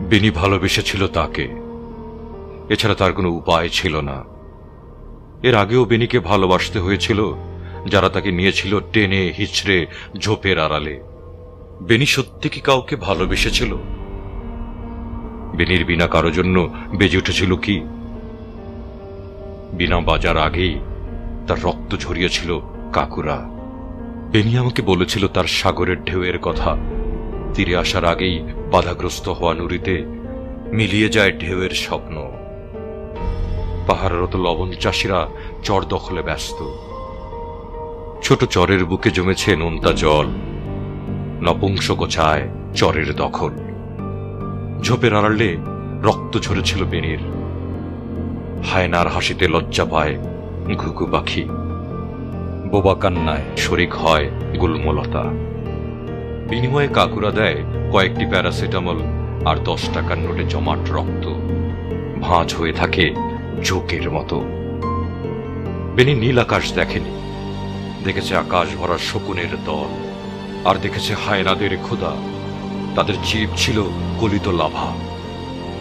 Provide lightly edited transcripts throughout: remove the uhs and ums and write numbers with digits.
বেনি ভালোবেসেছিল তাকে, এছাড়া তার কোনো উপায় ছিল না। এর আগেও বেনিকে ভালোবাসতে হয়েছিল যারা তাকে নিয়েছিল টেনে হিচড়ে ঝোপের আড়ালে। বেনি সত্যি কি কাউকে ভালোবেসেছিল? বেনির বিনা কারো জন্য বেজে উঠেছিল কি? বিনা বাজার আগেই তার রক্ত ঝরিয়েছিল কাকুরা। বেনি আমাকে বলেছিল তার সাগরের ঢেউয়ের কথা। তীরে আসার আগেই বাধাগ্রস্ত হওয়া নুড়িতে মিলিয়ে যায় ঢেউয়ের স্বপ্ন। পাহাড়েরত লবণ চাষিরা চর দখলে ব্যস্ত। ছোট চরের বুকে জমেছে নোনতা জল, নপুংসক চায় চরের দখল। ঝোপের আড়ালে রক্ত ঝরেছিল বেনির। হায়নার হাসিতে লজ্জা পায় ঘুঘু পাখি, বোবা কান্নায় শরিক হয় গুলমলতা। বিনিময়ে কাকুরা দেয় কয়েকটি প্যারাসিটামল আর 10 টাকার নোটে জমাট রক্ত। ভাঁজ হয়ে থাকে ঝোঁকের মতো। বেনি নীল আকাশ দেখেনি, দেখেছে আকাশ ভরা শকুনের দল, আর দেখেছে হায়নাদের ক্ষুধা। তাদের জীব ছিল গলিত লাভা।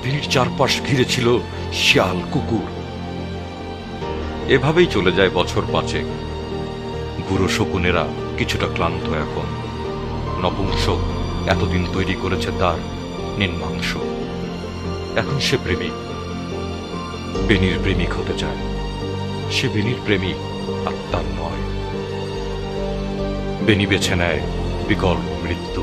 বেনির চারপাশ ঘিরে ছিল শিয়াল কুকুর। এভাবেই চলে যায় বছর 5। বুড়ো শকুনেরা কিছুটা ক্লান্ত এখন। নপুংসক এতদিন তৈরি করেছে তার নির্মাংস। এখন সে প্রেমিক, বেনির প্রেমিক হতে চায়। সে বেনির প্রেমিক, আত্মার নয়। বেনি বেছে নেয় বিকল্প মৃত্যু।